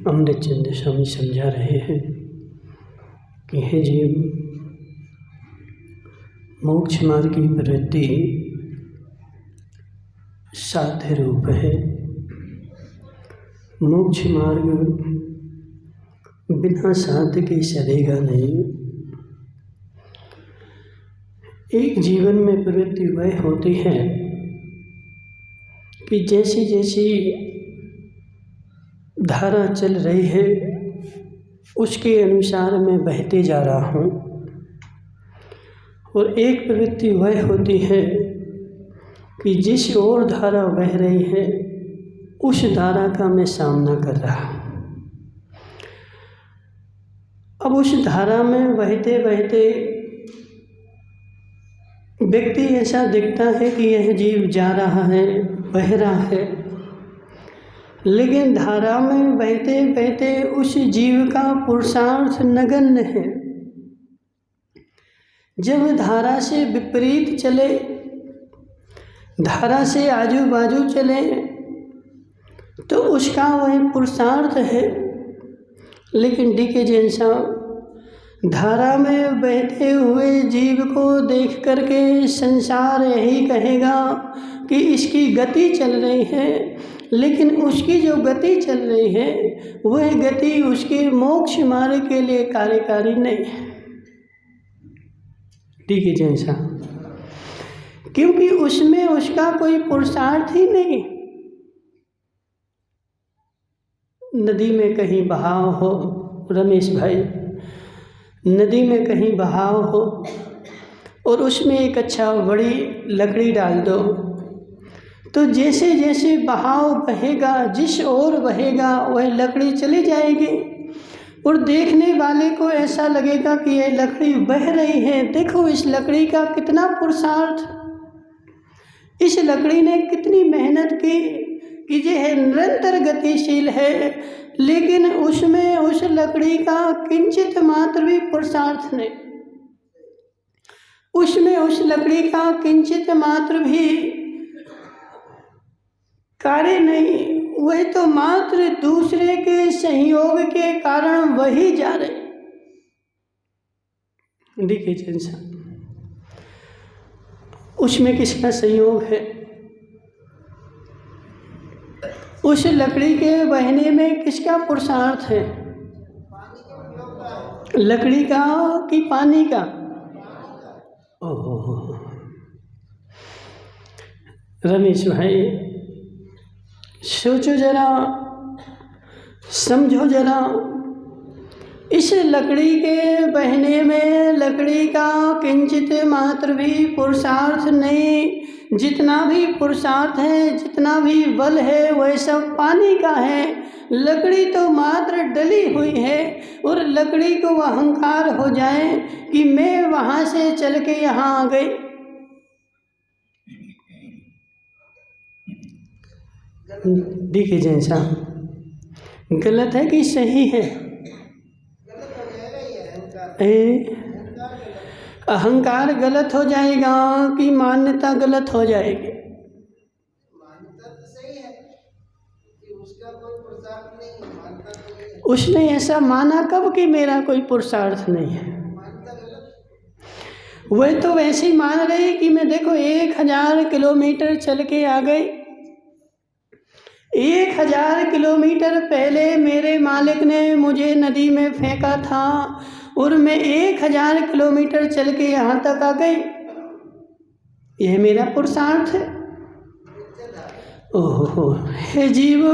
अमृतचंद्र स्वामी समझा रहे हैं कि हे जीव, मोक्ष मार्ग की प्रवृत्ति 7 रूप है। मोक्ष मार्ग बिना साध के चलेगा नहीं। एक जीवन में प्रवृत्ति वह होती है कि जैसी जैसी धारा चल रही है उसके अनुसार मैं बहते जा रहा हूँ, और एक प्रवृत्ति वह होती है कि जिस ओर धारा बह रही है उस धारा का मैं सामना कर रहा हूँ। अब उस धारा में बहते बहते व्यक्ति ऐसा दिखता है कि यह जीव जा रहा है, बह रहा है, लेकिन धारा में बहते बहते उस जीव का पुरुषार्थ नगण्य है। जब धारा से विपरीत चले, धारा से आजू बाजू चले, तो उसका वह पुरुषार्थ है। लेकिन डी.के. जैन साहब धारा में बहते हुए जीव को देख करके संसार यही कहेगा कि इसकी गति चल रही है, लेकिन उसकी जो गति चल रही है वह गति उसके मोक्ष मार्ग के लिए कार्यकारी नहीं है। डी.के. जैन साहब, क्योंकि उसमें उसका कोई पुरुषार्थ ही नहीं। नदी में कहीं बहाव हो, रमेश भाई, नदी में कहीं बहाव हो और उसमें एक अच्छा बड़ी लकड़ी डाल दो, तो जैसे जैसे बहाव बहेगा, जिस ओर बहेगा वह लकड़ी चली जाएगी और देखने वाले को ऐसा लगेगा कि यह लकड़ी बह रही है। देखो इस लकड़ी का कितना पुरुषार्थ, इस लकड़ी ने कितनी मेहनत की कि यह निरंतर गतिशील है, लेकिन उसमें उस लकड़ी का किंचित मात्र भी पुरुषार्थ नहीं, उसमें उस लकड़ी का किंचित मात्र भी कार्य नहीं। वह तो मात्र दूसरे के सहयोग के कारण वही जा रहे। डी.के. जैन साहब, उसमें किसका सहयोग है? उस लकड़ी के बहने में किसका पुरुषार्थ है? लकड़ी का कि पानी का? ओहो, रमेश भाई सोचो जरा, समझो जरा, इस लकड़ी के बहने में लकड़ी का किंचित मात्र भी पुरुषार्थ नहीं। जितना भी पुरुषार्थ है, जितना भी बल है, वह सब पानी का है। लकड़ी तो मात्र डली हुई है, और लकड़ी को अहंकार हो जाए कि मैं वहाँ से चल के यहाँ आ गई। डी.के. जैन साहब, गलत है कि सही है? अहंकार गलत हो जाएगा कि मान्यता गलत हो जाएगी? मान्यता तो सही है कि उसका कोई पुरुषार्थ नहीं है, मान्यता तो सही है। उसने ऐसा माना कब कि मेरा कोई पुरुषार्थ नहीं है? मान्यता गलत। वह तो वैसे ही मान रही कि मैं देखो 1000 किलोमीटर चल के आ गई। 1000 किलोमीटर पहले मेरे मालिक ने मुझे नदी में फेंका था और मैं 1000 किलोमीटर चल के यहाँ तक आ गई। यह मेरा पुरुषार्थ है। ओहो, हे जीव,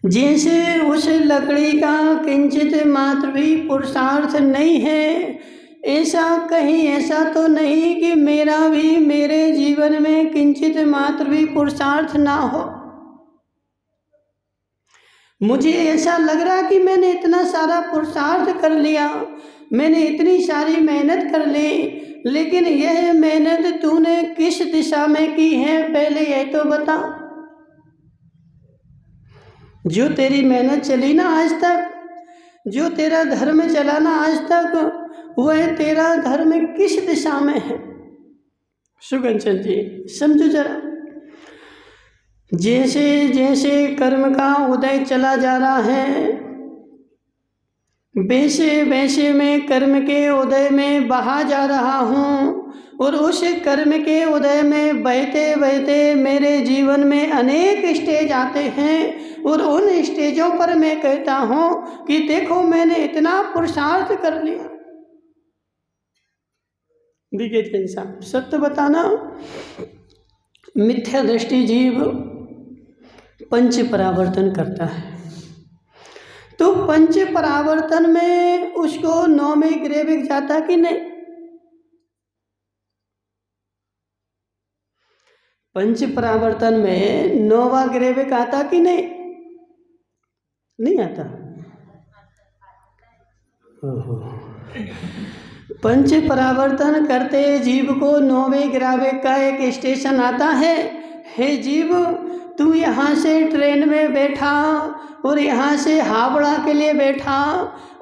जैसे उस लकड़ी का किंचित मात्र भी पुरुषार्थ नहीं है, ऐसा कहीं ऐसा तो नहीं कि मेरा भी मेरे जीवन में किंचित मात्र भी पुरुषार्थ ना हो। मुझे ऐसा लग रहा कि मैंने इतना सारा पुरुषार्थ कर लिया, मैंने इतनी सारी मेहनत कर ली, लेकिन यह मेहनत तूने किस दिशा में की है पहले यह तो बता। जो तेरी मेहनत चली ना आज तक, जो तेरा धर्म चला ना आज तक, वह तेरा धर्म किस दिशा में है? सुगंचन जी समझो जरा, जैसे जैसे कर्म का उदय चला जा रहा है, वैसे वैसे मैं कर्म के उदय में बहा जा रहा हूँ, और उस कर्म के उदय में बहते बहते मेरे जीवन में अनेक स्टेज आते हैं, और उन स्टेजों पर मैं कहता हूँ कि देखो मैंने इतना पुरुषार्थ कर लिया। देखिए जैन साहब, सत्य बताना, मिथ्या दृष्टि जीव पंच परावर्तन करता है, तो पंच परावर्तन में उसको 9वें ग्रह में जाता कि नहीं? पंच परावर्तन में 9वां ग्रह आता कि नहीं? नहीं आता। ओहो। पंच परावर्तन करते जीव को 9वें ग्रह का एक स्टेशन आता है। हे जीव, तू यहाँ से ट्रेन में बैठा और यहाँ से हावड़ा के लिए बैठा,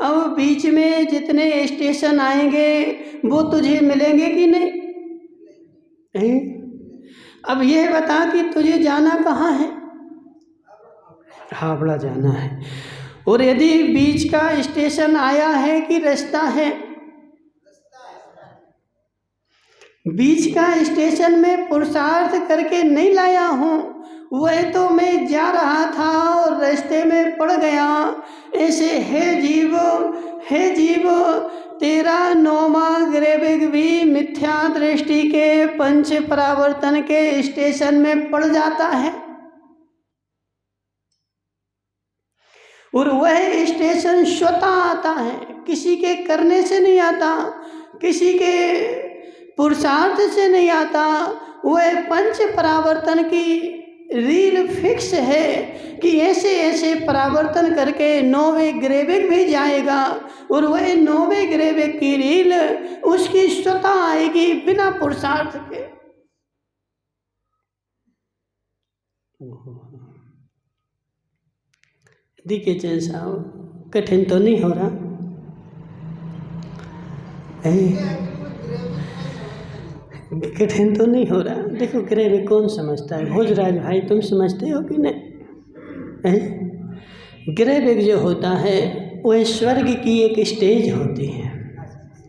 अब बीच में जितने स्टेशन आएंगे वो तुझे मिलेंगे कि नहीं? अब ये बता कि तुझे जाना कहाँ है? हावड़ा जाना है। और यदि बीच का स्टेशन आया है कि रास्ता है? बीच का स्टेशन में पुरुषार्थ करके नहीं लाया हूँ, वह तो मैं जा रहा था और रास्ते में पड़ गया। ऐसे हे जीव, तेरा 9वां ग्रह भी मिथ्या दृष्टि के पंच परावर्तन के स्टेशन में पड़ जाता है, और वह स्टेशन स्वतः आता है, किसी के करने से नहीं आता, किसी के पुरुषार्थ से नहीं आता। वह पंच परावर्तन की रील फिक्स है कि ऐसे ऐसे परावर्तन करके 9वें ग्रह भी जाएगा, और वह 9वें ग्रह की रील उसकी स्वतः आएगी बिना पुरुषार्थ के। देखिए जैन साहब, कठिन तो नहीं हो रहा? कठिन तो नहीं हो रहा? देखो ग्रह में कौन समझता है? भोजराज भाई तुम समझते हो कि नहीं? ग्रह जो होता है वह स्वर्ग की एक स्टेज होती है,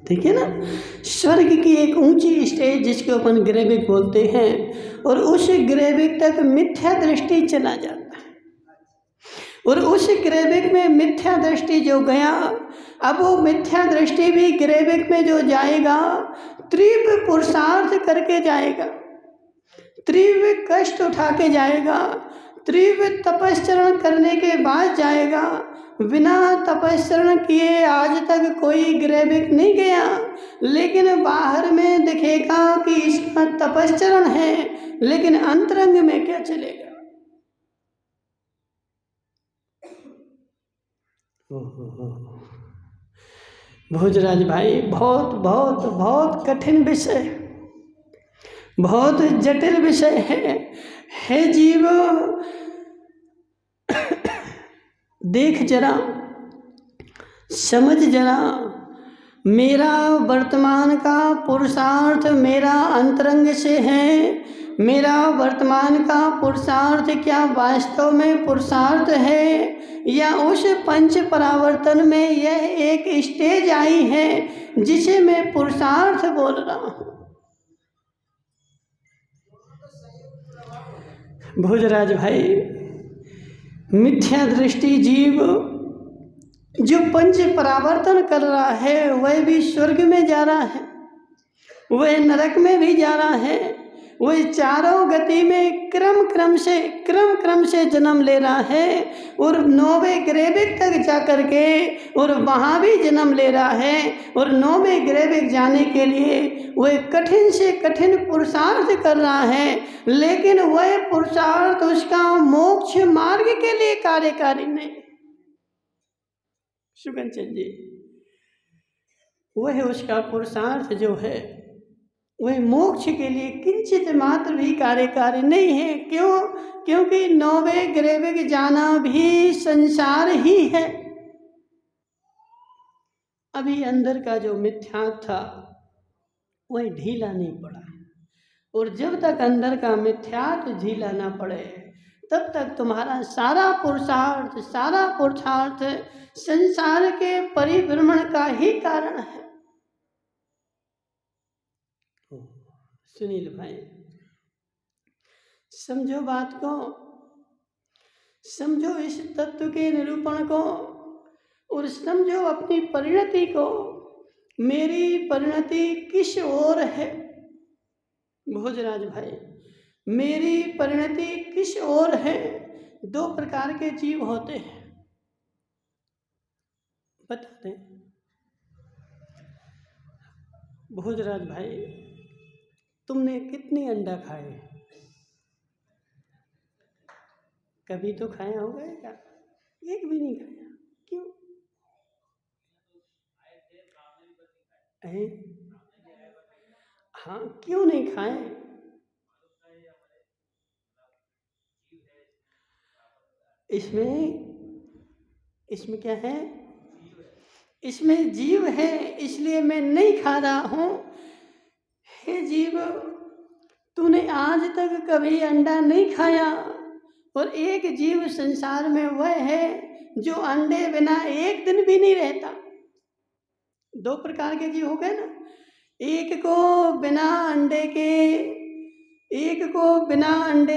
ठीक है ना? स्वर्ग की एक ऊंची स्टेज जिसको अपन ग्रह बोलते हैं, और उस ग्रह तक मिथ्या दृष्टि चला जाता है, और उस ग्रह में मिथ्या दृष्टि जो गया, अब वो मिथ्या दृष्टि भी ग्रह में जो जाएगा तीव्र पुरुषार्थ करके जाएगा, तीव्र कष्ट उठा के जाएगा, तीव्र तपस्चरण करने के बाद जाएगा। बिना तपस्चरण किए आज तक कोई ग्रैविक नहीं गया, लेकिन बाहर में दिखेगा कि इसका तपस्चरण है, लेकिन अंतरंग में क्या चलेगा? भोजराज भाई, बहुत बहुत बहुत कठिन विषय, बहुत जटिल विषय है। हे जीव, देख जरा, समझ जरा, मेरा वर्तमान का पुरुषार्थ मेरा अंतरंग से है। मेरा वर्तमान का पुरुषार्थ क्या वास्तव में पुरुषार्थ है, या उस पंच परावर्तन में यह एक स्टेज आई है जिसे मैं पुरुषार्थ बोल रहा हूँ? भोजराज भाई, मिथ्या दृष्टि जीव जो पंच परावर्तन कर रहा है वह भी स्वर्ग में जा रहा है, वह नरक में भी जा रहा है, वह चारों गति में क्रम क्रम से जन्म ले रहा है, और 9वें ग्रह तक जा करके और वहाँ भी जन्म ले रहा है, और 9वें ग्रह जाने के लिए वह कठिन से कठिन पुरुषार्थ कर रहा है, लेकिन वह पुरुषार्थ उसका मोक्ष मार्ग के लिए कार्यकारी नहीं। सुगन चंद जी, वह उसका पुरुषार्थ जो है वह मोक्ष के लिए किंचित मात्र भी कार्यकारी नहीं है। क्यों? क्योंकि 9वें ग्रह जाना भी संसार ही है। अभी अंदर का जो मिथ्या था वह ढीला नहीं पड़ा, और जब तक अंदर का मिथ्यात्व ढीला ना पड़े तब तक तुम्हारा सारा पुरुषार्थ संसार के परिभ्रमण का ही कारण है। सुनील भाई, समझो बात को, समझो इस तत्व के निरूपण को, और समझो अपनी परिणति को। मेरी परिणति किस ओर है भोजराज भाई, मेरी परिणति किस ओर है? दो प्रकार के जीव होते हैं, बता दें भोजराज भाई, तुमने कितने अंडा खाए? कभी तो खाया होगा क्या? एक भी नहीं खाया। क्यों? हाँ, क्यों नहीं खाए? इसमें क्या है? इसमें जीव है, इसलिए मैं नहीं खा रहा हूं। हे जीव, तूने आज तक कभी अंडा नहीं खाया, और एक जीव संसार में वह है जो अंडे बिना एक दिन भी नहीं रहता। दो प्रकार के जीव हो गए ना, एक को बिना अंडे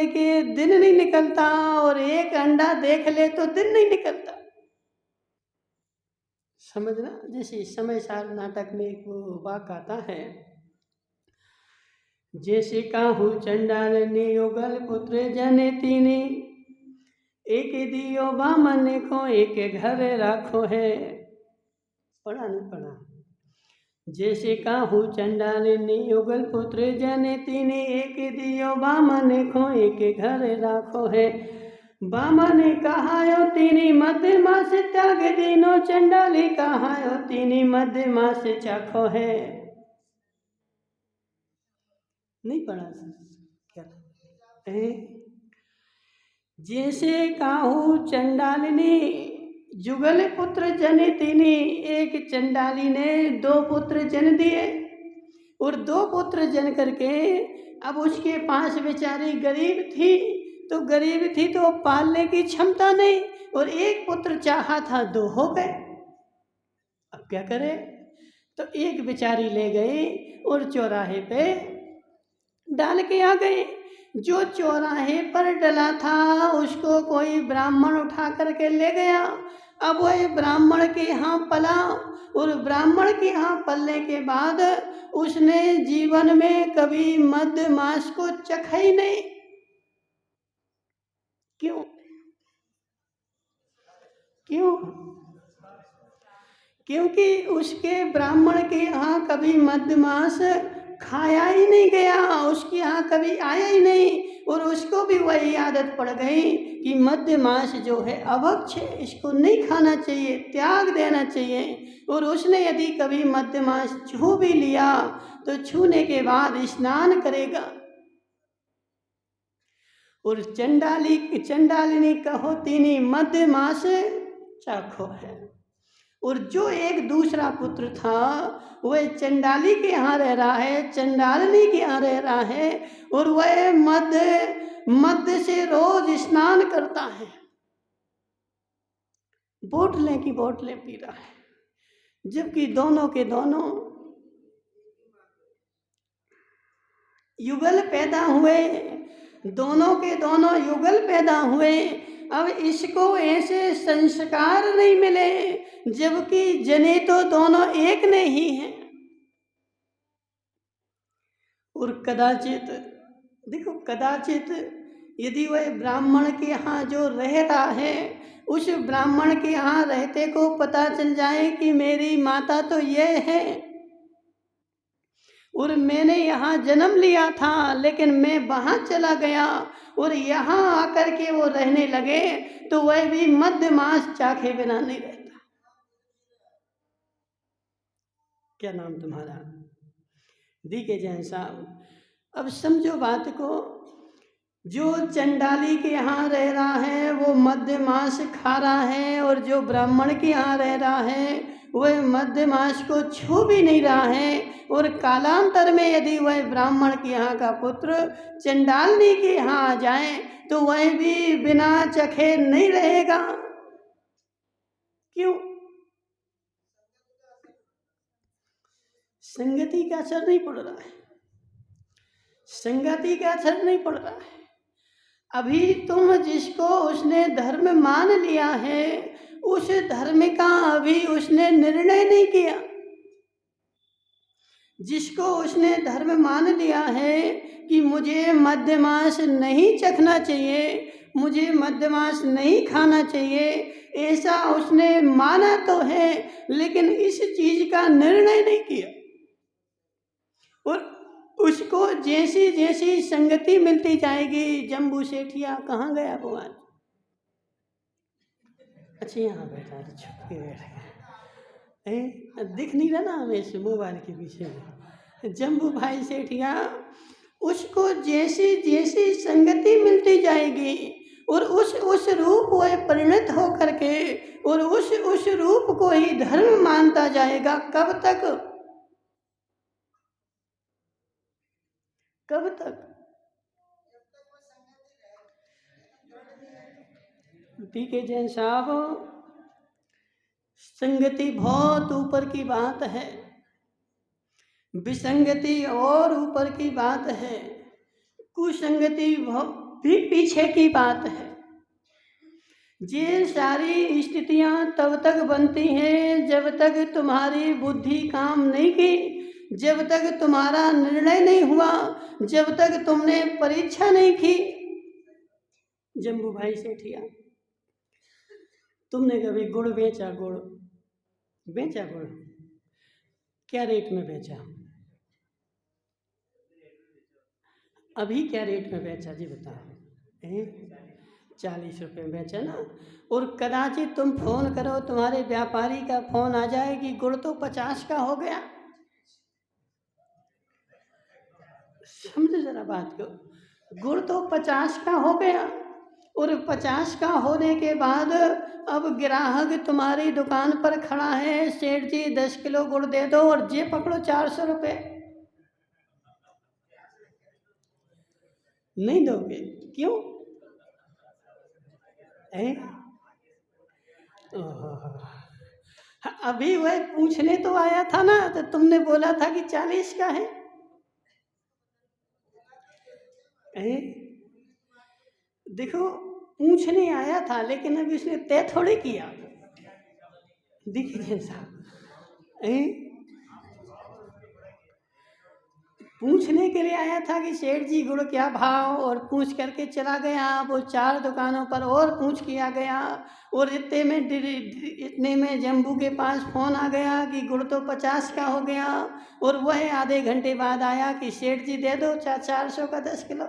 के दिन नहीं निकलता, और एक अंडा देख ले तो दिन नहीं निकलता। समझना, जैसे समय सार नाटक में एक वो वाक्य आता है, जैसे काहू चंडालनी योगल पुत्र जने तीनी, एक दियो बामन को एक घर राखो है। पढ़ा नहीं पढ़ा? जैसे काहू चंडालिनी युगल पुत्र जने तीनी, एक दियो बामन को एक घर राखो है। बामन कहायो तीनी मध्य मास त्याग दीनो, चंडाली कहायो तीनी मध्य मास चाखो है। नहीं पढ़ा क्या? जैसे काहू चंडालिनी जुगल पुत्र जने तीनी, एक चंडाली ने दो पुत्र जन दिए, और दो पुत्र जन करके अब उसके पास बेचारी गरीब थी तो पालने की क्षमता नहीं, और एक पुत्र चाहा था, दो हो गए। अब क्या करे? तो एक बेचारी ले गई और चौराहे पे डाल के आ गए। जो चौराहे पर डला था उसको कोई ब्राह्मण उठा करके ले गया। अब वह ब्राह्मण के यहाँ पला, और ब्राह्मण के यहाँ पलने के बाद उसने जीवन में कभी मध्य मास को चखा ही नहीं। क्यों? क्योंकि उसके ब्राह्मण के यहाँ कभी मध्य मास खाया ही नहीं गया, उसके यहाँ कभी आया ही नहीं, और उसको भी वही आदत पड़ गई कि मध्य मास जो है अभक्ष है, इसको नहीं खाना चाहिए, त्याग देना चाहिए। और उसने यदि कभी मध्य मास छू भी लिया तो छूने के बाद स्नान करेगा। और चंडालिनी कहो तीनी मध्य मास चाखो है। और जो एक दूसरा पुत्र था वह चंडाली के यहाँ रह रहा है, चंडालिनी के यहाँ रह रहा है, और वह मध्य से रोज स्नान करता है, बोतलें की बोतलें पी रहा है, जबकि दोनों के दोनों युगल पैदा हुए, दोनों के दोनों युगल पैदा हुए। अब इसको ऐसे संस्कार नहीं मिले, जबकि जने तो दोनों एक ने ही हैं। और कदाचित यदि वह ब्राह्मण के यहाँ जो रह रहा है, उस ब्राह्मण के यहाँ रहते को पता चल जाए कि मेरी माता तो यह है, और मैंने यहाँ जन्म लिया था, लेकिन मैं वहाँ चला गया और यहाँ आकर के वो रहने लगे, तो वह भी मध्य मास चाखे बिना नहीं रहता। क्या नाम तुम्हारा? दी के जैन साहब। अब समझो बात को, जो चंडाली के यहाँ रह रहा है वो मध्य मास खा रहा है, और जो ब्राह्मण के यहाँ रह रहा है वह मध्यमास को छू भी नहीं रहा है, और कालांतर में यदि वह ब्राह्मण के यहाँ का पुत्र चंडालनी के यहाँ आ जाए तो वह भी बिना चखे नहीं रहेगा। क्यों? संगति का असर नहीं पड़ रहा है, संगति का असर नहीं पड़ रहा है। अभी तुम जिसको उसने धर्म मान लिया है, उस धर्म का अभी उसने निर्णय नहीं किया। जिसको उसने धर्म मान लिया है कि मुझे मध्यमास नहीं चखना चाहिए, मुझे मध्यमास नहीं खाना चाहिए, ऐसा उसने माना तो है, लेकिन इस चीज का निर्णय नहीं किया। और उसको जैसी जैसी संगति मिलती जाएगी। जम्बू सेठिया कहाँ गया भगवान? अच्छा यहाँ बैठा, छुप के बैठ गया, दिख नहीं रहा ना हमें इस मोबाइल के पीछे में। जम्बू भाई सेठिया, उसको जैसी जैसी संगति मिलती जाएगी और उस रूप वह परिणत हो करके और उस रूप को ही धर्म मानता जाएगा। कब तक? कब तक? पीके जैन साहब, संगति बहुत ऊपर की बात है, विसंगति और ऊपर की बात है, कुसंगति भी पीछे की बात है। ये सारी स्थितियां तब तक बनती हैं जब तक तुम्हारी बुद्धि काम नहीं की, जब तक तुम्हारा निर्णय नहीं हुआ, जब तक तुमने परीक्षा नहीं की। जम्बू भाई सेठिया, तुमने कभी गुड़ बेचा? गुड़ बेचा? गुड़ क्या रेट में बेचा? अभी क्या रेट में बेचा जी बताओ? 40 रुपये में बेचा ना। और कदाचित तुम फोन करो, तुम्हारे व्यापारी का फोन आ जाए कि गुड़ तो 50 का हो गया। समझो जरा बात को, गुड़ तो 50 का हो गया, और 50 का होने के बाद अब ग्राहक तुम्हारी दुकान पर खड़ा है, सेठ जी 10 किलो गुड़ दे दो, और जे पकड़ो 400 रुपये। नहीं दोगे? क्यों? अभी वह पूछने तो आया था ना, तो तुमने बोला था कि 40 का है। देखो, पूछने आया था, लेकिन अभी उसने तय थोड़े किया। देखिए साहब, पूछने के लिए आया था कि सेठ जी गुड़ क्या भाव, और पूछ करके चला गया। वो 4 दुकानों पर और पूछ किया गया, और इतने में जम्बू के पास फोन आ गया कि गुड़ तो 50 का हो गया। और वह आधे घंटे बाद आया कि सेठ जी दे दो 400 का 10 किलो।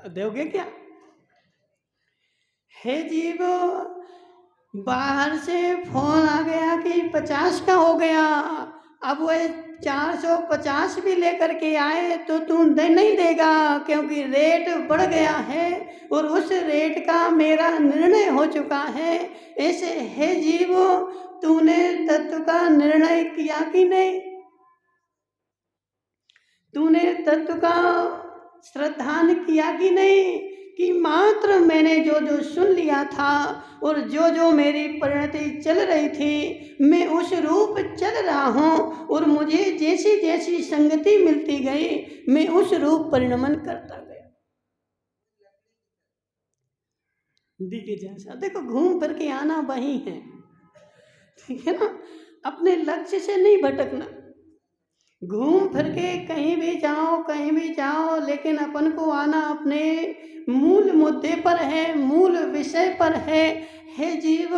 दोगे क्या? हे जीव, बाहर से फोन आ गया कि 50 का हो गया। अब वह 450 भी लेकर के आए तो तू नहीं देगा, क्योंकि रेट बढ़ गया है और उस रेट का मेरा निर्णय हो चुका है। ऐसे हे जीव, तूने तत्व का निर्णय किया कि नहीं? तूने तत्व का श्रद्धान किया कि नहीं? कि मात्र मैंने जो जो सुन लिया था और जो जो मेरी परिणति चल रही थी, मैं उस रूप चल रहा हूँ, और मुझे जैसी जैसी संगति मिलती गई मैं उस रूप परिणमन करता गया। देखिए जैसा, देखो घूम फिर के आना वही है, ठीक है ना? अपने लक्ष्य से नहीं भटकना। घूम फिर के कहीं भी जाओ, लेकिन अपन को आना अपने मूल मुद्दे पर है, मूल विषय पर है। हे जीव,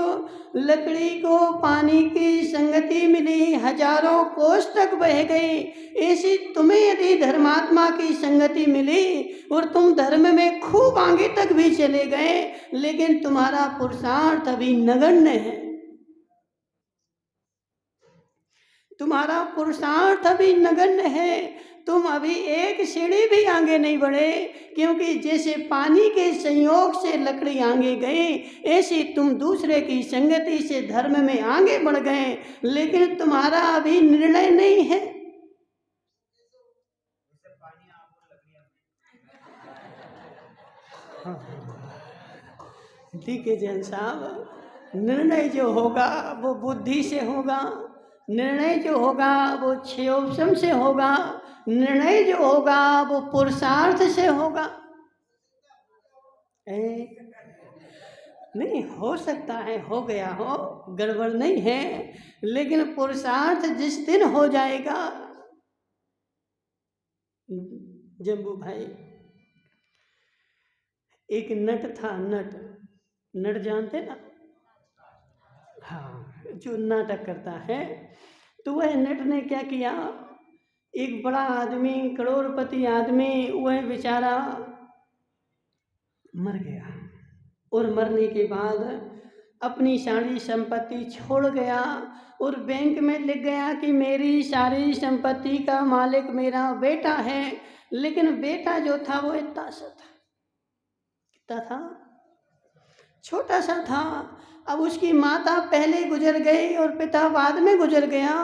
लकड़ी को पानी की संगति मिली, हजारों कोस तक बह गई। ऐसी तुम्हें यदि धर्मात्मा की संगति मिली और तुम धर्म में खूब आगे तक भी चले गए, लेकिन तुम्हारा पुरुषार्थ अभी नगण्य है, तुम्हारा पुरुषार्थ अभी नगण्य है। तुम अभी एक सीढ़ी भी आगे नहीं बढ़े, क्योंकि जैसे पानी के संयोग से लकड़ी आगे गई, ऐसे तुम दूसरे की संगति से धर्म में आगे बढ़ गए, लेकिन तुम्हारा अभी निर्णय नहीं है। ठीक है जैन साहब, निर्णय जो होगा वो बुद्धि से होगा, निर्णय जो होगा वो क्षयोपशम से होगा, निर्णय जो होगा वो पुरुषार्थ से होगा। नहीं हो सकता है हो गया हो, गड़बड़ नहीं है, लेकिन पुरुषार्थ जिस दिन हो जाएगा। जम्बू भाई, एक नट था, नट जानते ना? हाँ, जो नाटक करता है, तो वह नट ने क्या किया, एक बड़ा आदमी, करोड़पति आदमी, वह बेचारा मर गया, और मरने के बाद अपनी सारी संपत्ति छोड़ गया, और बैंक में लिख गया कि मेरी सारी संपत्ति का मालिक मेरा बेटा है। लेकिन बेटा जो था वो इतना सा था, कितना था, छोटा सा था। अब उसकी माता पहले गुजर गई और पिता बाद में गुजर गया,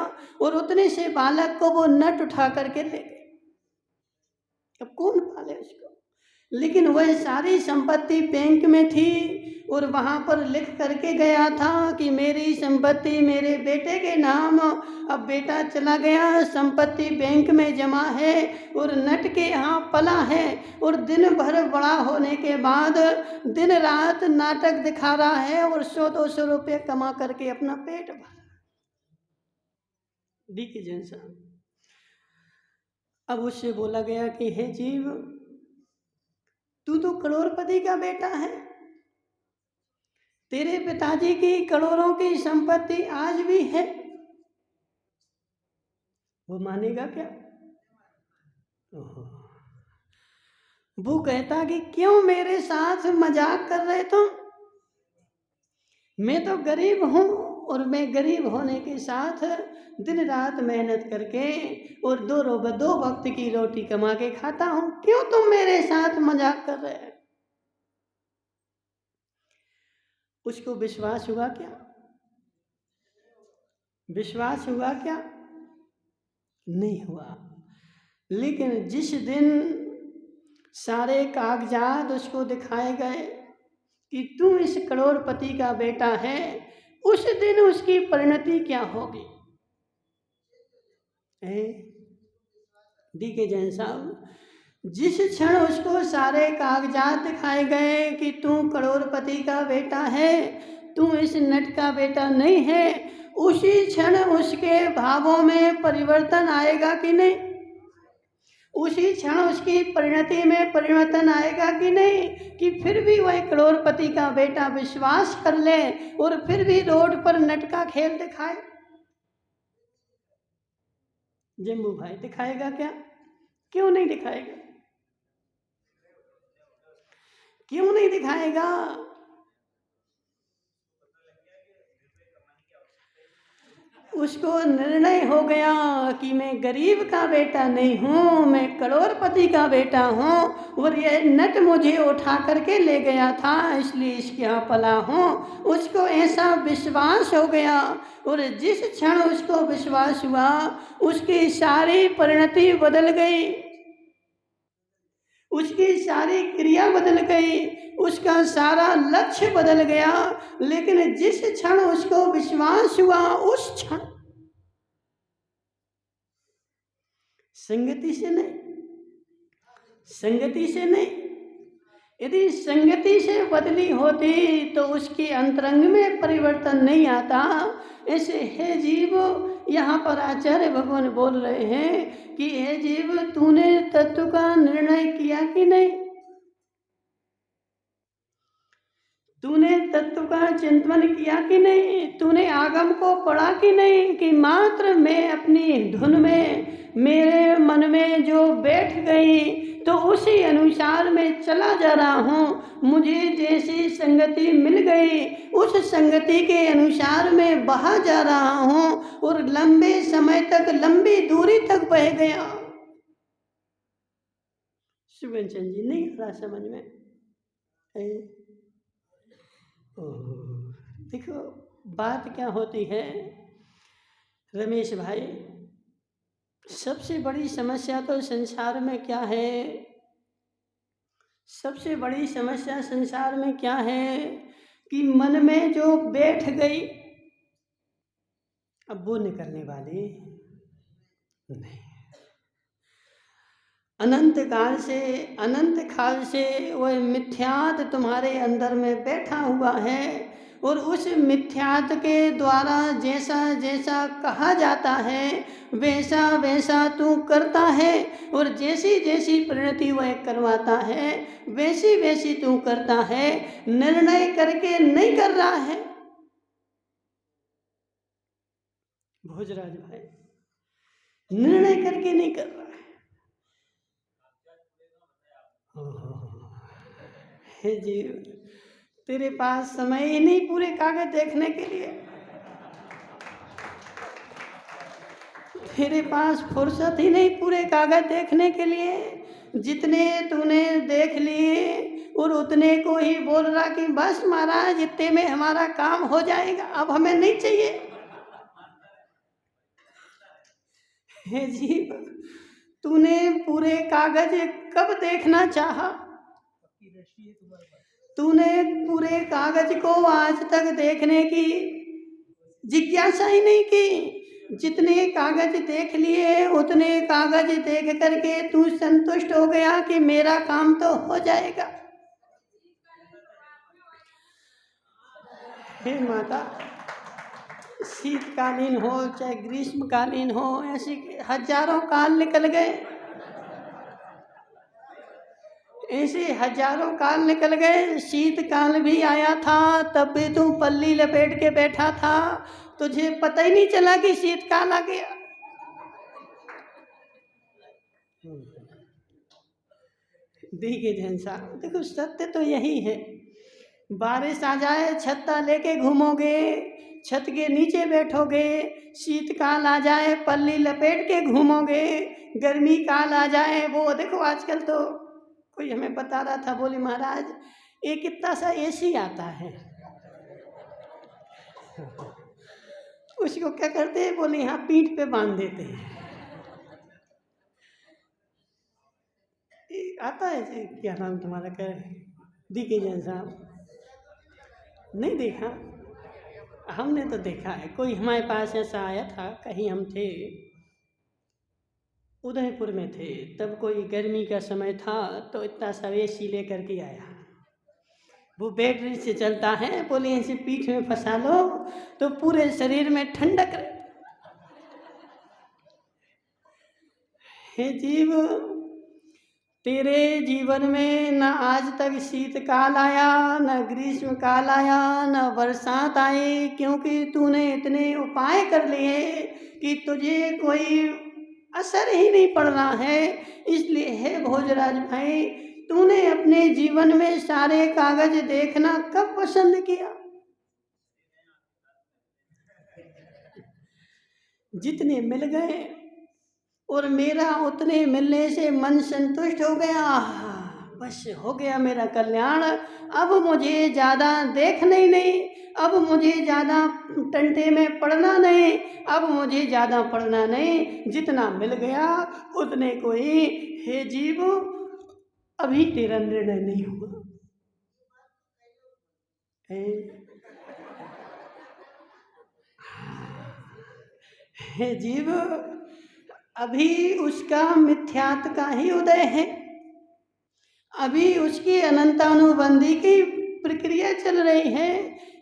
और उतने से बालक को वो नट उठा करके ले गए। अब कौन पाले उसको? लेकिन वह सारी संपत्ति बैंक में थी, और वहाँ पर लिख करके गया था कि मेरी संपत्ति मेरे बेटे के नाम। अब बेटा चला गया, संपत्ति बैंक में जमा है, और नट के यहाँ पला है, और दिन भर बड़ा होने के बाद दिन रात नाटक दिखा रहा है, और 100-200 रुपये कमा करके अपना पेट भरा। देखिए जैन साहब, अब उससे बोला गया कि हे जीव, तू तो करोड़पति का बेटा है, तेरे पिताजी की करोड़ों की संपत्ति आज भी है, वो मानेगा क्या? वो कहता कि क्यों मेरे साथ मजाक कर रहे तुम? मैं तो गरीब हूँ, और मैं गरीब होने के साथ दिन रात मेहनत करके और दो वक्त की रोटी कमा के खाता हूँ, क्यों तुम मेरे साथ मजाक कर रहे हैं? उसको विश्वास हुआ क्या? विश्वास हुआ क्या? नहीं हुआ। लेकिन जिस दिन सारे कागजात उसको दिखाए गए कि तू इस करोड़पति का बेटा है, उस दिन उसकी परिणति क्या होगी? डी के जैन साहब, जिस क्षण उसको सारे कागजात दिखाए गए कि तू करोड़पति का बेटा है, तू इस नट का बेटा नहीं है, उसी क्षण उसके भावों में परिवर्तन आएगा कि नहीं? उसी क्षण उसकी परिणति में परिवर्तन आएगा कि नहीं? कि फिर भी वह करोड़पति का बेटा विश्वास कर ले और फिर भी रोड पर नट का खेल दिखाए? जम्बू भाई, दिखाएगा क्या? क्यों नहीं दिखाएगा? क्यों नहीं दिखाएगा? उसको निर्णय हो गया कि मैं गरीब का बेटा नहीं हूँ, मैं करोड़पति का बेटा हूँ, और ये नट मुझे उठा करके ले गया था, इसलिए इसके यहाँ पला हूँ। उसको ऐसा विश्वास हो गया, और जिस क्षण उसको विश्वास हुआ, उसकी सारी परिणति बदल गई, उसकी सारी क्रिया बदल गई, उसका सारा लक्ष्य बदल गया। लेकिन जिस क्षण उसको विश्वास हुआ, उस क्षण संगति से नहीं, संगति से नहीं। यदि संगति से बदली होती तो उसके अंतरंग में परिवर्तन नहीं आता। ऐसे हे जीव, यहाँ पर आचार्य भगवान बोल रहे हैं कि हे जीव, तूने तत्व का निर्णय किया कि नहीं? तूने तत्व का चिंतन किया कि नहीं? तूने आगम को पढ़ा कि नहीं? कि मात्र मैं अपनी धुन में, मेरे मन में जो बैठ गई, तो उसी अनुसार मैं चला जा रहा हूँ। मुझे जैसी संगति मिल गई, उस संगति के अनुसार मैं बहा जा रहा हूँ, और लंबे समय तक, लंबी दूरी तक बह गया। सुबन चंद जी नहीं आ रहा समझ में। देखो बात क्या होती है रमेश भाई, सबसे बड़ी समस्या तो संसार में क्या है, सबसे बड़ी समस्या संसार में क्या है कि मन में जो बैठ गई अब वो निकलने वाली नहीं। अनंत काल से वह मिथ्यात तुम्हारे अंदर में बैठा हुआ है और उस मिथ्यात के द्वारा जैसा जैसा कहा जाता है वैसा वैसा तू करता है और जैसी जैसी परिणति वह करवाता है वैसी वैसी तू करता है, निर्णय करके नहीं कर रहा है। भोजराज भाई निर्णय करके नहीं कर रहा है। हे जीव, तेरे पास समय ही नहीं पूरे कागज देखने के लिए, तेरे पास फुर्सत ही नहीं पूरे कागज देखने के लिए। जितने तूने देख लिए और उतने को ही बोल रहा कि बस महाराज इतने में हमारा काम हो जाएगा, अब हमें नहीं चाहिए। हे जीव, तूने पूरे कागज कब देखना चाहा? तूने पूरे कागज को आज तक देखने की जिज्ञासा ही नहीं की। जितने कागज देख लिए उतने कागज देख करके तू संतुष्ट हो गया कि मेरा काम तो हो जाएगा। हे माता, शीतकालीन हो चाहे ग्रीष्मकालीन हो, ऐसे हजारों काल निकल गए, ऐसे हजारों काल निकल गए। शीतकाल भी आया था तब भी तू पल्ली लपेट के बैठा था, तुझे पता ही नहीं चला कि शीतकाल आ गया। देखिए जैन साहब, देखो सत्य तो यही है। बारिश आ जाए छत्ता लेके घूमोगे, छत के नीचे बैठोगे, शीतकाल आ जाए पल्ली लपेट के घूमोगे, गर्मी काल आ जाए वो देखो आजकल तो कोई हमें बता रहा था, बोले महाराज एक कितना सा एसी आता है, उसको क्या करते हैं, बोले यहाँ पीठ पे बांध देते हैं। आता है जी, क्या नाम तुम्हारा, कर डीके जैन साहब? नहीं देखा, हमने तो देखा है। कोई हमारे पास ऐसा आया था, कहीं हम थे उदयपुर में थे, तब कोई गर्मी का समय था तो इतना सा एसी लेकर के आया, वो बैटरी से चलता है, बोले ऐसे पीठ में फंसा लो तो पूरे शरीर में ठंडक रहे। हे जीव, तेरे जीवन में न आज तक शीतकाल आया, न ग्रीष्मकाल आया, न बरसात आई, क्योंकि तूने इतने उपाय कर लिए कि तुझे कोई असर ही नहीं पड़ रहा है। इसलिए हे भोजराज भाई, तूने अपने जीवन में सारे कागज देखना कब पसंद किया? जितने मिल गए और मेरा उतने मिलने से मन संतुष्ट हो गया, बस हो गया मेरा कल्याण। अब मुझे ज़्यादा देखना ही नहीं, अब मुझे ज़्यादा टंटे में पड़ना नहीं, अब मुझे ज़्यादा पड़ना नहीं, जितना मिल गया उतने को ही। हे जीव, अभी तेरा निर्णय नहीं हुआ। हे जीव, अभी उसका मिथ्यात्व का ही उदय है, अभी उसकी अनंतानुबंधी की प्रक्रिया चल रही है।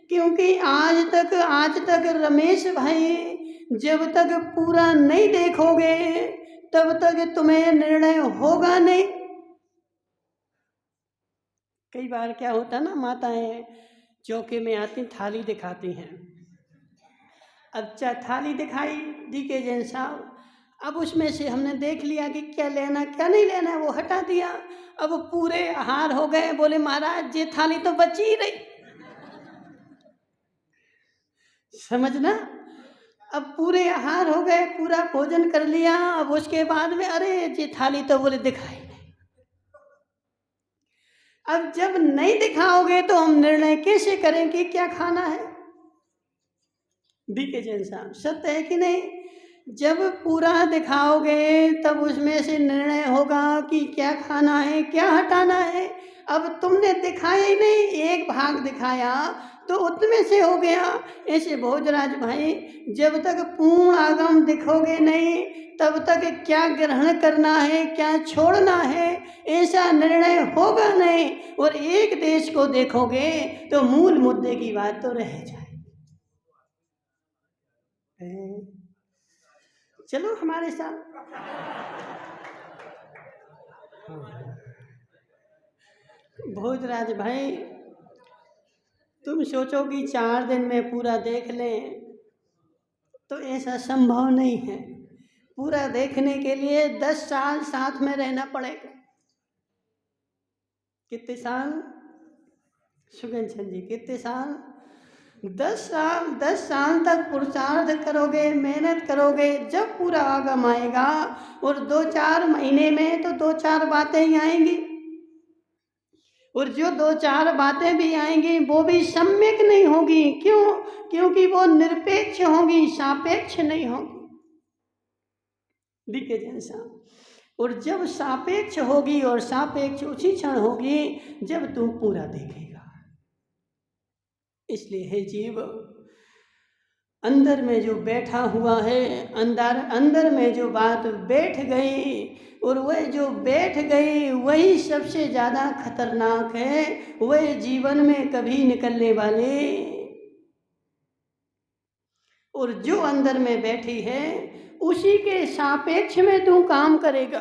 क्योंकि आज तक रमेश भाई, जब तक पूरा नहीं देखोगे तब तक तुम्हें निर्णय होगा नहीं। कई बार क्या होता ना, माताएं चौके में आती थाली दिखाती हैं, अच्छा थाली दिखाई डीके जैन साहब, अब उसमें से हमने देख लिया कि क्या लेना क्या नहीं लेना है, वो हटा दिया। अब पूरे आहार हो गए, बोले महाराज ये थाली तो बची ही रही, समझना। अब पूरे आहार हो गए, पूरा भोजन कर लिया, अब उसके बाद में अरे ये थाली तो बोले दिखाई नहीं। अब जब नहीं दिखाओगे तो हम निर्णय कैसे करें कि क्या खाना है? बीके जैन साहब, सत्य है कि नहीं? जब पूरा दिखाओगे तब उसमें से निर्णय होगा कि क्या खाना है, क्या हटाना है। अब तुमने दिखाया ही नहीं, एक भाग दिखाया तो उतने से हो गया। ऐसे भोजराज भाई, जब तक पूर्ण आगम दिखोगे नहीं तब तक क्या ग्रहण करना है, क्या छोड़ना है, ऐसा निर्णय होगा नहीं। और एक देश को देखोगे तो मूल मुद्दे की बात तो रह जाए। चलो हमारे साथ। भोजराज भाई, तुम सोचो कि 4 दिन में पूरा देख लें तो ऐसा संभव नहीं है। पूरा देखने के लिए 10 साल साथ में रहना पड़ेगा। कितने साल सुगन चंद जी, कितने साल? 10 साल। 10 साल तक पुरुषार्थ करोगे, मेहनत करोगे, जब पूरा आगम आएगा। और 2-4 महीने में तो 2-4 बातें ही आएंगी। और जो 2-4 बातें भी आएंगी वो भी सम्यक नहीं होगी। क्यों? क्योंकि वो निरपेक्ष होंगी, सापेक्ष नहीं होगी। बीके जैन साहब, और जब सापेक्ष होगी और सापेक्ष उसी क्षण होगी जब तू पूरा देखेगा। इसलिए हे जीव, अंदर में जो बैठा हुआ है, अंदर में जो बात बैठ गई, और वह जो बैठ गई वही सबसे ज़्यादा खतरनाक है। वह जीवन में कभी निकलने वाले, और जो अंदर में बैठी है उसी के सापेक्ष में तू काम करेगा।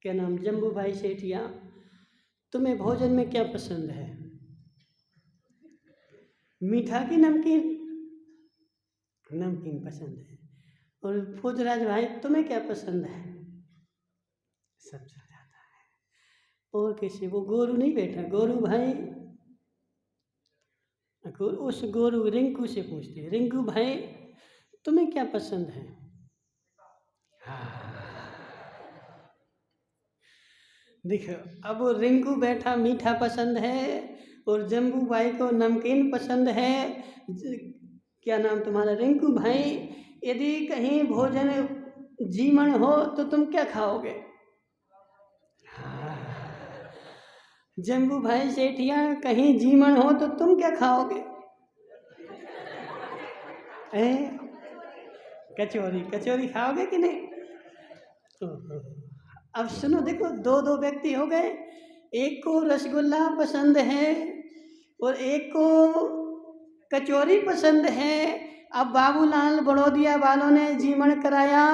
क्या नाम? जम्बू भाई सेठिया, तुम्हें भोजन में क्या पसंद है? मीठा की नमकीन? नमकीन पसंद है। और भोजराज भाई, तुम्हें क्या पसंद है? सब चल जाता है। और किसी, वो गोरू नहीं बैठा, गोरू भाई, उस गोरू रिंकू से पूछते हैं, रिंकू भाई तुम्हें क्या पसंद है? देखो, अब वो रिंकू बैठा मीठा पसंद है और जम्बू भाई को नमकीन पसंद है। क्या नाम तुम्हारा? रिंकू भाई, यदि कहीं भोजन जीवन हो तो तुम क्या खाओगे? जम्बू भाई सेठिया, कहीं जीवन हो तो तुम क्या खाओगे? कचौरी। कचौरी खाओगे कि नहीं? अब सुनो, देखो, 2 व्यक्ति हो गए। एक को रसगुल्ला पसंद है और एक को कचौरी पसंद है। अब बाबूलाल बड़ौदिया वालों ने जीवन कराया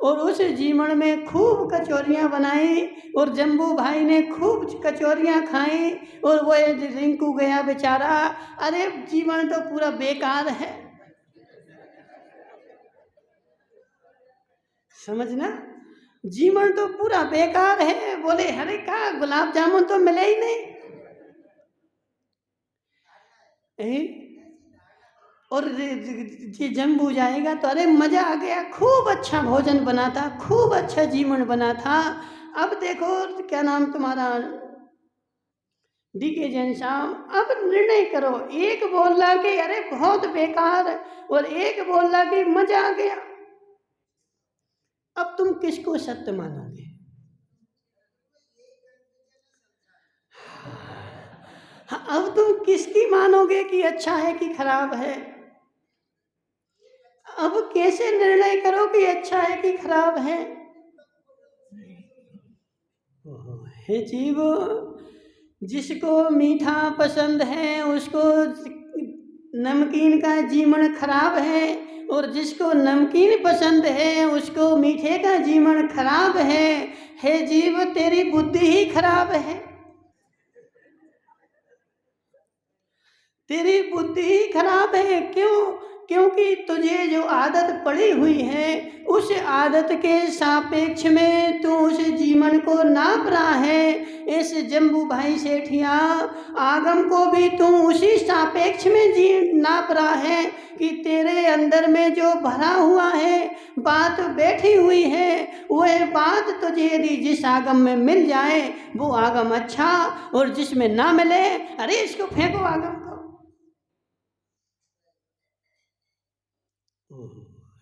और उस जीवन में खूब कचौरियाँ बनाई और जम्बू भाई ने खूब कचौरियाँ खाई और वो रिंकू गया बेचारा। अरे जीवन तो पूरा बेकार है, समझना, जीवन तो पूरा बेकार है। बोले अरे का गुलाब जामुन तो मिले ही नहीं। और ये जम्बू जाएगा तो अरे मजा आ गया, खूब अच्छा भोजन बना था, खूब अच्छा जीवन बना था। अब देखो, क्या नाम तुम्हारा? डीके जैन साहब, अब निर्णय करो। एक बोल रहा कि अरे बहुत बेकार और एक बोल रहा कि मजा आ गया। अब तुम किसको सत्य मानोगे? अब तुम किसकी मानोगे कि अच्छा है कि खराब है? अब कैसे निर्णय करो कि अच्छा है कि खराब है? हे जीव, जिसको मीठा पसंद है उसको नमकीन का जीवन खराब है, और जिसको नमकीन पसंद है उसको मीठे का जीवन खराब है। हे जीव, तेरी बुद्धि ही खराब है, तेरी बुद्धि ही खराब है। क्यों? क्योंकि तुझे जो आदत पड़ी हुई है उस आदत के सापेक्ष में तू उस जीवन को नाप रहा है। इस जम्बू भाई सेठिया, आगम को भी तू उसी सापेक्ष में नाप रहा है कि तेरे अंदर में जो भरा हुआ है, बात बैठी हुई है, वह बात तुझे यदि जिस आगम में मिल जाए वो आगम अच्छा, और जिसमें ना मिले अरे इसको फेंको आगम को।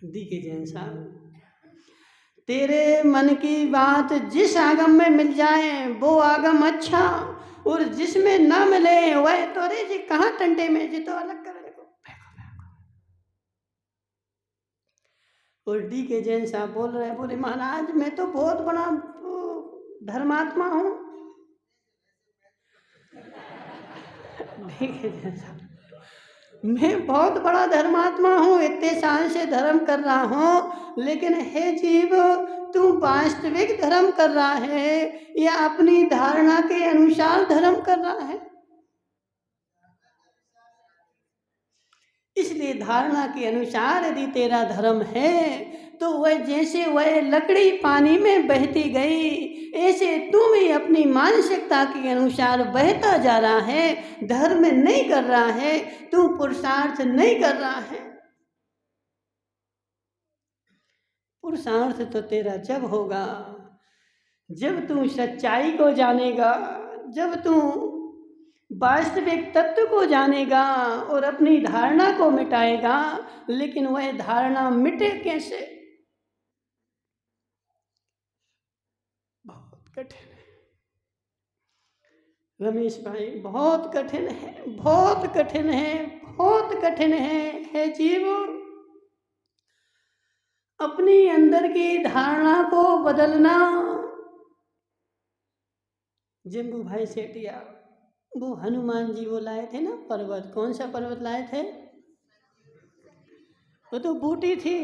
डी.के. जैन साहब, तेरे मन की बात जिस आगम में मिल जाए वो आगम अच्छा, और जिसमें ना मिले वह तो अरे जी कहाँ टंटे में जी तो अलग कर को फेंको। और डी.के. जैन साहब बोल रहे, बोले महाराज मैं तो बहुत बड़ा धर्मात्मा हूँ। डी.के. जैन साहब, मैं बहुत बड़ा धर्मात्मा हूँ, इतने साल से धर्म कर रहा हूँ, लेकिन हे जीव तू वास्तविक धर्म कर रहा है या अपनी धारणा के अनुसार धर्म कर रहा है? इसलिए धारणा के अनुसार यदि तेरा धर्म है तो वह जैसे वह लकड़ी पानी में बहती गई, ऐसे तू भी अपनी मानसिकता के अनुसार बहता जा रहा है। धर्म नहीं कर रहा है, तू पुरुषार्थ नहीं कर रहा है। पुरुषार्थ तो तेरा जब होगा जब तू सच्चाई को जानेगा, जब तू वास्तविक तत्व को जानेगा और अपनी धारणा को मिटाएगा। लेकिन वह धारणा मिटे कैसे? बहुत कठिन है रमेश भाई, बहुत कठिन है, बहुत कठिन है, बहुत कठिन है। हे जीव, अपनी अंदर की धारणा को बदलना। जम्बू भाई सेठिया, वो हनुमान जी वो लाए थे ना पर्वत, कौन सा पर्वत लाए थे? वो तो बूटी थी।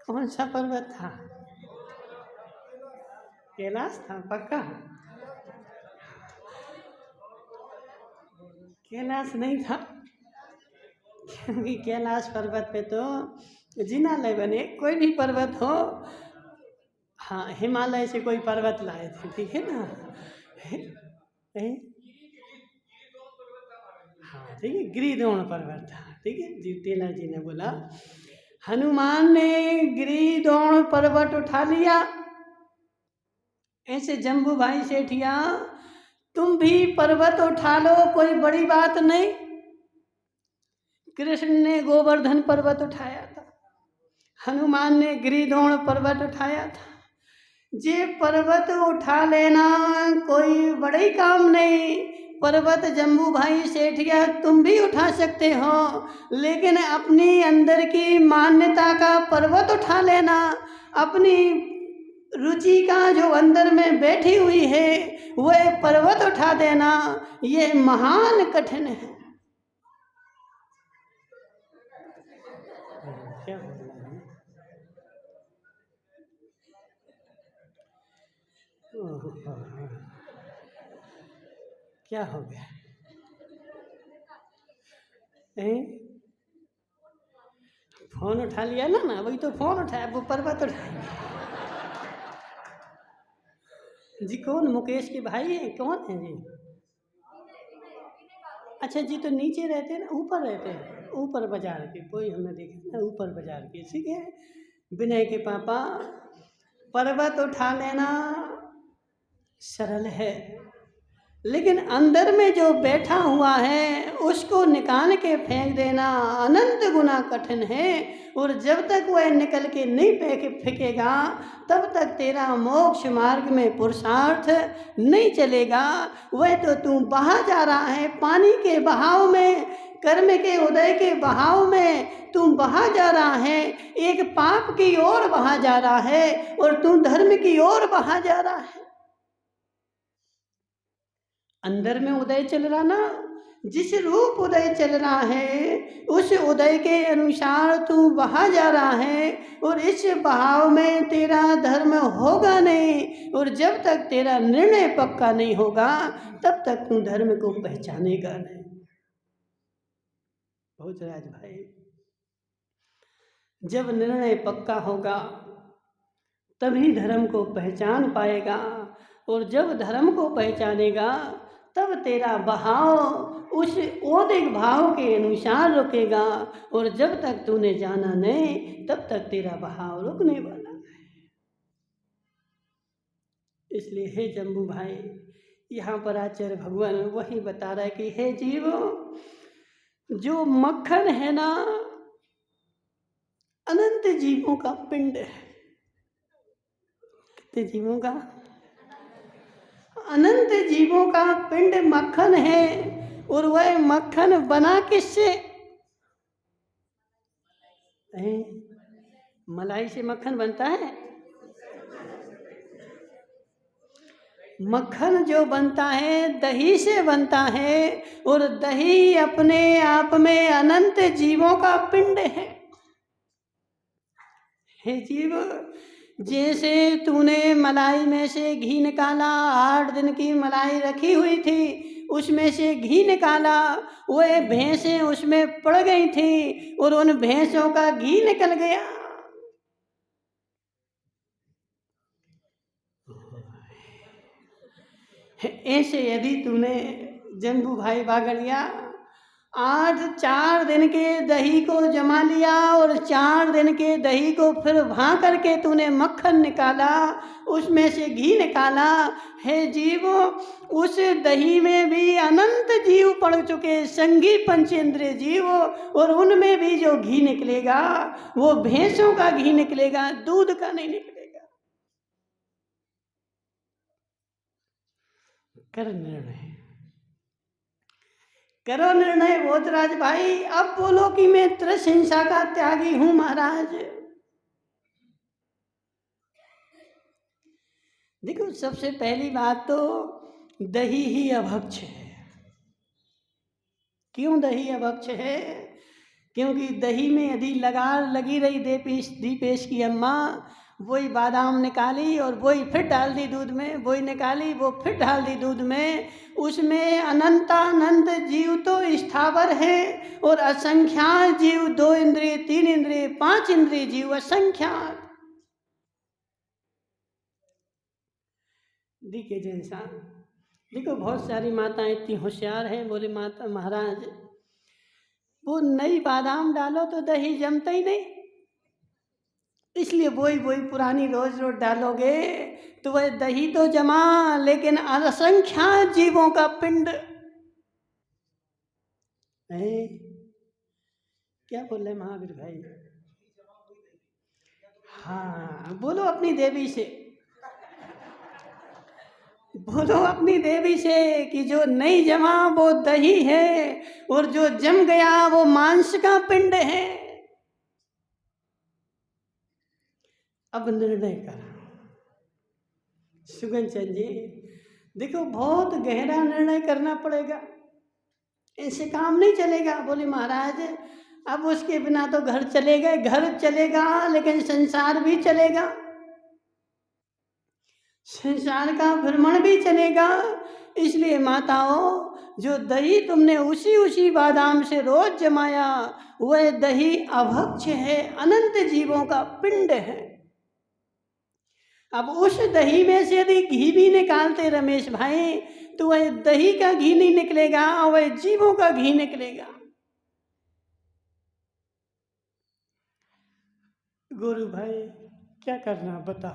कौन सा पर्वत था? कैलाश था पक्का? कैलाश नहीं था, क्योंकि कैलाश पर्वत पे तो जिनालय बने। कोई भी पर्वत हो, हाँ हिमालय से कोई पर्वत लाए थे, ठीक है ना? हाँ ठीक है, गिरिद्रोण पर्वत था, ठीक है जी। टेलर जी ने बोला हनुमान ने गिरिद्रोण पर्वत उठा लिया। ऐसे जम्बू भाई सेठिया, तुम भी पर्वत उठा लो, कोई बड़ी बात नहीं। कृष्ण ने गोवर्धन पर्वत उठाया था, हनुमान ने गिरिद्रोण पर्वत उठाया था। ये पर्वत उठा लेना कोई बड़ी काम नहीं। पर्वत जम्बू भाई सेठिया तुम भी उठा सकते हो, लेकिन अपनी अंदर की मान्यता का पर्वत उठा लेना, अपनी रुचि का जो अंदर में बैठी हुई है वह पर्वत उठा देना, ये महान कठिन है। क्या क्या हो गया? फोन उठा लिया ना, वही तो फोन उठाया, वो पर्वत उठाया जी। कौन? मुकेश के भाई हैं? कौन है जी? अच्छा जी, तो नीचे रहते हैं ना, ऊपर रहते हैं, ऊपर बाजार के, कोई हमने देखा ना, ऊपर बाजार के, ठीक है। विनय के पापा, पर्वत उठा लेना सरल है, लेकिन अंदर में जो बैठा हुआ है उसको निकाल के फेंक देना अनंत गुना कठिन है। और जब तक वह निकल के नहीं फेंकेगा तब तक तेरा मोक्ष मार्ग में पुरुषार्थ नहीं चलेगा। वह तो तू बहा जा रहा है पानी के बहाव में, कर्म के उदय के बहाव में तू बहा जा रहा है। एक पाप की ओर बहा जा रहा है और तू धर्म की ओर बहा जा रहा है। अंदर में उदय चल रहा ना, जिस रूप उदय चल रहा है उस उदय के अनुसार तू बहा जा रहा है, और इस बहाव में तेरा धर्म होगा नहीं। और जब तक तेरा निर्णय पक्का नहीं होगा तब तक तू धर्म को पहचानेगा नहीं। भोजराज भाई, जब निर्णय पक्का होगा तभी धर्म को पहचान पाएगा, और जब धर्म को पहचानेगा तब तेरा बहाव उस औदिक भाव के अनुसार रुकेगा, और जब तक तूने जाना नहीं तब तक तेरा बहाव रुकने वाला नहीं। इसलिए हे जम्बू भाई, यहाँ पर आचार्य भगवान वही बता रहा है कि हे जीवो, जो मक्खन है ना अनंत जीवों का पिंड है। कितने जीवों का? अनंत जीवों का पिंड मक्खन है। और वह मक्खन बना किससे? मलाई से मक्खन बनता है। मक्खन जो बनता है दही से बनता है, और दही अपने आप में अनंत जीवों का पिंड है। हे जीव, जैसे तूने मलाई में से घी निकाला, 8 दिन की मलाई रखी हुई थी, उसमें से घी निकाला, वह भैंसें उसमें पड़ गई थी और उन भैंसों का घी निकल गया। ऐसे यदि तूने जम्बू भाई बागड़िया आज 4 दिन के दही को जमा लिया, और 4 दिन के दही को फिर भा करके तूने मक्खन निकाला, उसमें से घी निकाला, हे जीव, उस दही में भी अनंत जीव पड़ चुके, संगी पंचेंद्रिय जीव, और उनमें भी जो घी निकलेगा वो भैंसों का घी निकलेगा, दूध का नहीं निकलेगा। कर निर्णय, करो निर्णय भोजराज भाई। अब बोलो कि मैं त्रिहिंसा का त्यागी हूं महाराज। देखो, सबसे पहली बात तो दही ही अभक्ष है। क्यों दही अभक्ष है? क्योंकि दही में यदि लगार लगी रही दीपेश की अम्मा, वही बादाम निकाली और वही फिर डाल दी दूध में, वही निकाली वो फिर डाल दी दूध में, उसमें अनंतानंत जीव तो स्थावर है, और असंख्यात जीव, 2 इंद्रिय, 3 इंद्रिय, 5 इंद्रिय जीव असंख्यात। देखिए जैसा, देखो बहुत सारी माताएं इतनी होशियार हैं, बोले माता महाराज वो नई बादाम डालो तो दही जमता ही नहीं, इसलिए वही पुरानी रोज रोज डालोगे तो वह दही तो जमा, लेकिन असंख्यात जीवों का पिंड है। क्या बोल रहे महावीर भाई? हाँ, बोलो अपनी देवी से, बोलो अपनी देवी से कि जो नहीं जमा वो दही है, और जो जम गया वो मांस का पिंड है। अब निर्णय करा सुगन चंद जी। देखो, बहुत गहरा निर्णय करना पड़ेगा, ऐसे काम नहीं चलेगा। बोले महाराज अब उसके बिना तो घर चलेगा, घर चलेगा लेकिन संसार भी चलेगा, संसार का भ्रमण भी चलेगा। इसलिए माताओं, जो दही तुमने उसी बादाम से रोज जमाया, वह दही अभक्ष है, अनंत जीवों का पिंड है। अब उस दही में से यदि घी भी निकालते रमेश भाई, तो वह दही का घी नहीं निकलेगा, वह जीवों का घी निकलेगा। गुरु भाई क्या करना बता?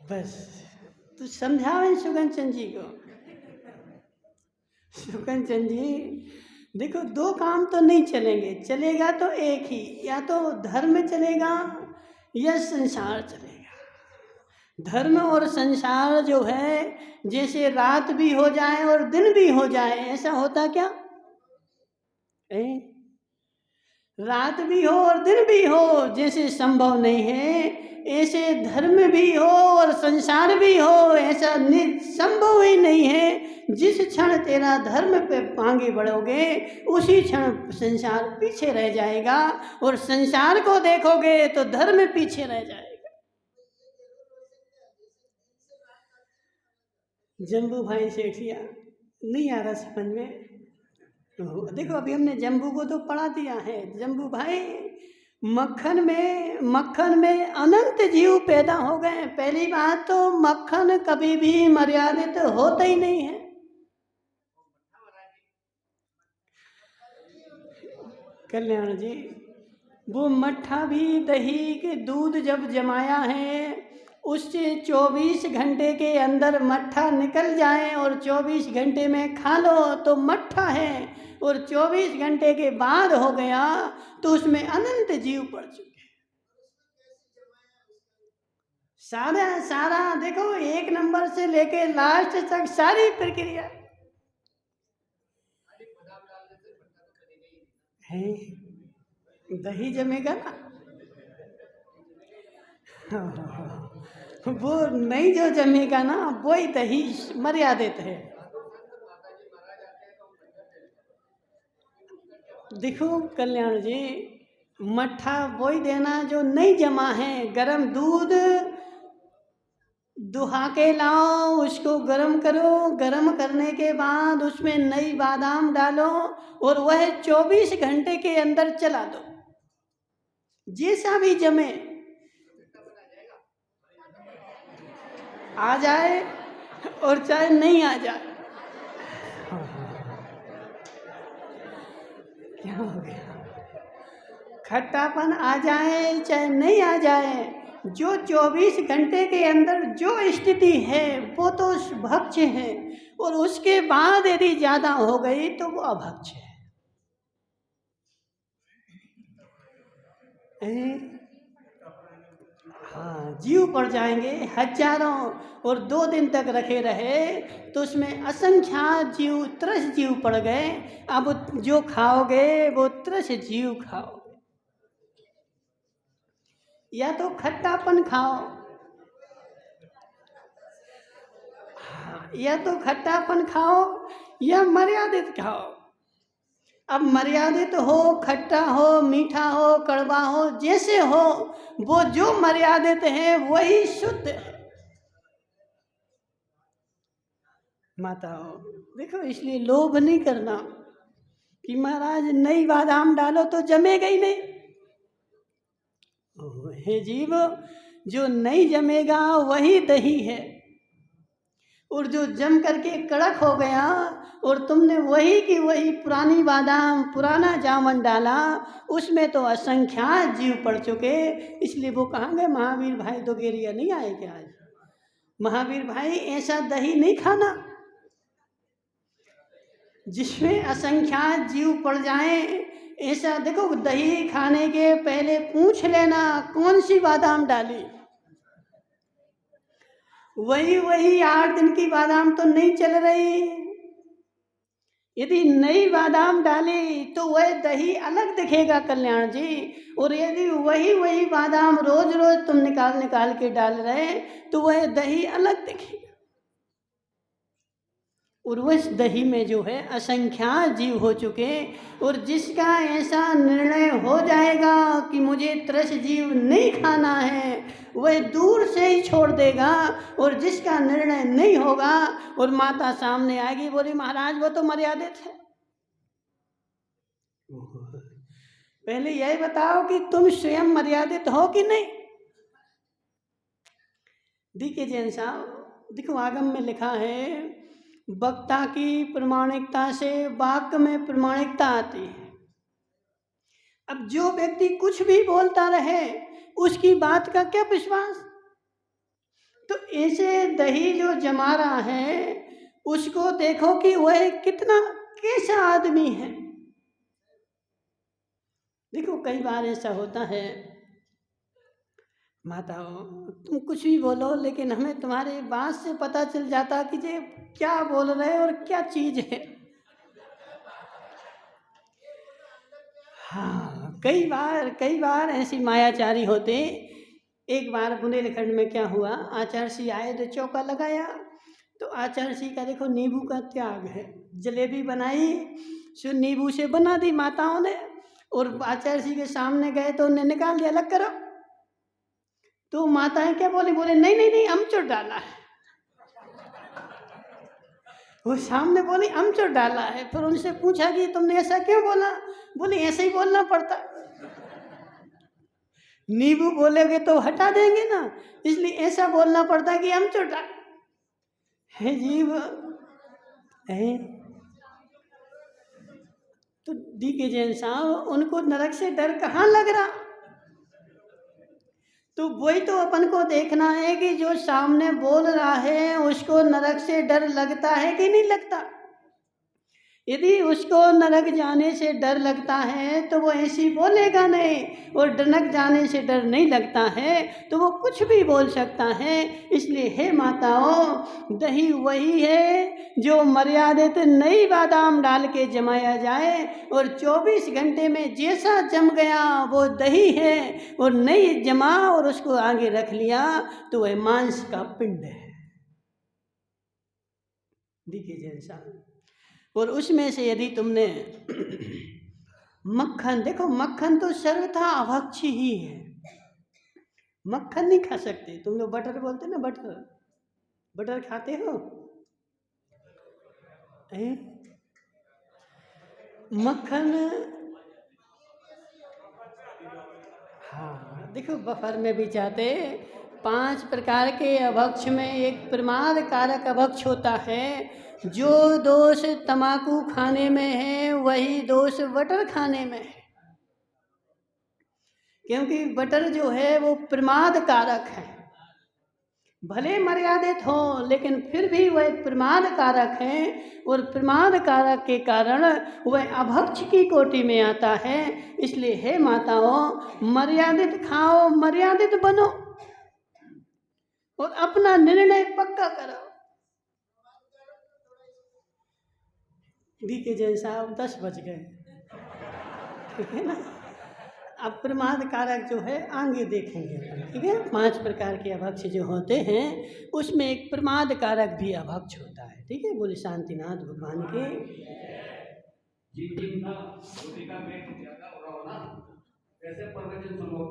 बस तू समझाओ सुगन चंद जी को। सुगन चंद जी देखो, 2 काम तो नहीं चलेंगे, चलेगा तो एक ही, या तो धर्म चलेगा या संसार चलेगा। धर्म और संसार जो है, जैसे रात भी हो जाए और दिन भी हो जाए, ऐसा होता क्या? रात भी हो और दिन भी हो, जैसे संभव नहीं है ऐसे धर्म भी हो और संसार भी हो, ऐसा संभव ही नहीं है। जिस क्षण तेरा धर्म पे आगे बढ़ोगे उसी क्षण संसार पीछे रह जाएगा, और संसार को देखोगे तो धर्म पीछे रह जाएगा। जम्बू भाई सेठिया नहीं आ रहा समझ में? तो देखो अभी हमने जम्बू को तो पढ़ा दिया है। जम्बू भाई, मक्खन में अनंत जीव पैदा हो गए। पहली बात तो मक्खन कभी भी मर्यादित होता ही नहीं है। कल्याण जी, वो मट्ठा भी दही के दूध जब जमाया है, उससे 24 घंटे के अंदर मट्ठा निकल जाए और 24 घंटे में खा लो तो मट्ठा है, और 24 घंटे के बाद हो गया तो उसमें अनंत जीव पड़ चुके। सारा देखो, 1 नंबर से लेके लास्ट तक सारी प्रक्रिया है। दही जमेगा ना, वो नहीं जो जमेगा ना वही दही मर्यादित है। देखो कल्याण जी, मट्ठा वही देना जो नहीं जमा है। गरम दूध दुहा के लाओ, उसको गरम करो, गरम करने के बाद उसमें नई बादाम डालो और वह 24 घंटे के अंदर चला दो। जैसा भी जमे आ जाए और चाहे नहीं आ जाए। क्या हो गया? खट्टापन आ जाए चाहे नहीं आ जाए, जो 24 घंटे के अंदर जो स्थिति है वो तो भक्ष्य है, और उसके बाद यदि ज़्यादा हो गई तो वो अभक्ष्य है। हाँ, जीव पड़ जाएंगे हजारों, और 2 दिन तक रखे रहे तो उसमें असंख्यात जीव, त्रस जीव पड़ गए। अब जो खाओगे वो त्रस जीव खाओ, या तो खट्टापन खाओ, या तो खट्टापन खाओ या मर्यादित खाओ। अब मर्यादित हो, खट्टा हो, मीठा हो, कड़वा हो, जैसे हो, वो जो मर्यादित है वही शुद्ध है। माताओं देखो, इसलिए लोभ नहीं करना कि महाराज नई बादाम डालो तो जमेगा ही नहीं। हे जीव, जो नहीं जमेगा वही दही है, और जो जम करके कड़क हो गया और तुमने वही की वही पुरानी बादाम, पुराना जामन डाला, उसमें तो असंख्यात जीव पड़ चुके। इसलिए वो कहाँ गए महावीर भाई? तो गेरिया नहीं आए क्या आज? महावीर भाई, ऐसा दही नहीं खाना जिसमें असंख्यात जीव पड़ जाएं। ऐसा देखो, दही खाने के पहले पूछ लेना कौन सी बादाम डाली। वही 8 दिन की बादाम तो नहीं चल रही। यदि नई बादाम डाली तो वह दही अलग दिखेगा कल्याण जी, और यदि वही बादाम रोज रोज तुम निकाल के डाल रहे तो वह दही अलग दिखेगा। और उस दही में जो है असंख्यात जीव हो चुके, और जिसका ऐसा निर्णय हो जाएगा कि मुझे त्रस जीव नहीं खाना है, वह दूर से ही छोड़ देगा। और जिसका निर्णय नहीं होगा, और माता सामने आएगी, बोली महाराज वो तो मर्यादित है। पहले यही बताओ कि तुम स्वयं मर्यादित हो कि नहीं। देखिए जैन साहब, देखो आगम में लिखा है, वक्ता की प्रामाणिकता से वाक्य में प्रामाणिकता आती है। अब जो व्यक्ति कुछ भी बोलता रहे उसकी बात का क्या विश्वास। तो ऐसे दही जो जमा रहा है उसको देखो कि वह कितना कैसा आदमी है। देखो कई बार ऐसा होता है, माताओं तुम कुछ भी बोलो लेकिन हमें तुम्हारी बात से पता चल जाता कि ये क्या बोल रहे हैं और क्या चीज है। हाँ, कई बार ऐसी मायाचारी होते। एक बार बुंदेलखंड में क्या हुआ, आचार्य जी आए तो चौका लगाया, तो आचार्य जी का देखो नींबू का त्याग है, जलेबी बनाई सो नींबू से बना दी माताओं ने, और आचार्य जी के सामने गए तो उन्हें निकाल दिया, अलग करो। तो माताएं क्या बोली, बोले नहीं नहीं नहीं अमचूर डाला है। वो सामने बोली अमचूर डाला है। फिर उनसे पूछा कि तुमने ऐसा क्यों बोला, बोले ऐसे ही बोलना पड़ता, नींबू बोलेगे तो हटा देंगे ना, इसलिए ऐसा बोलना पड़ता है कि अमचूर डाल है जीव है। तो डी के जैन साहब, उनको नरक से डर कहाँ लग रहा। तो वही तो अपन को देखना है कि जो सामने बोल रहा है उसको नरक से डर लगता है कि नहीं लगता। यदि उसको नरक जाने से डर लगता है तो वो ऐसी बोलेगा नहीं, और नरक जाने से डर नहीं लगता है तो वो कुछ भी बोल सकता है। इसलिए हे माताओं, दही वही है जो मर्यादित नई बादाम डाल के जमाया जाए, और 24 घंटे में जैसा जम गया वो दही है, और नहीं जमा और उसको आगे रख लिया तो वह मांस का पिंड है। देखिए जैसा, और उसमें से यदि तुमने मक्खन, देखो मक्खन तो सर्वथा अभक्ष ही है, मक्खन नहीं खा सकते। तुम लोग बटर बोलते ना, बटर, बटर खाते हो? मक्खन, हाँ देखो बफर में भी जाते 5 प्रकार के अभक्ष में एक प्रमाद कारक अभक्ष होता है। जो दोष तमाकू खाने में है वही दोष बटर खाने में है, क्योंकि बटर जो है वो प्रमाद कारक है। भले मर्यादित हो लेकिन फिर भी वह प्रमाद कारक है, और प्रमाद कारक के कारण वह अभक्ष की कोटि में आता है। इसलिए हे माताओं, मर्यादित खाओ, मर्यादित बनो, और अपना निर्णय पक्का करो। डी के जैन साहब 10 बज गए, ठीक है ना। अब प्रमाद कारक जो है आगे देखेंगे, ठीक है। 5 प्रकार के अभक्ष जो होते हैं उसमें एक प्रमाद कारक भी अभक्ष होता है, ठीक है। बोले शांतिनाथ भगवान के। जिन दिन का ज्यादा हो रहा हो ना, ऐसे प्रवचन सुनोगे।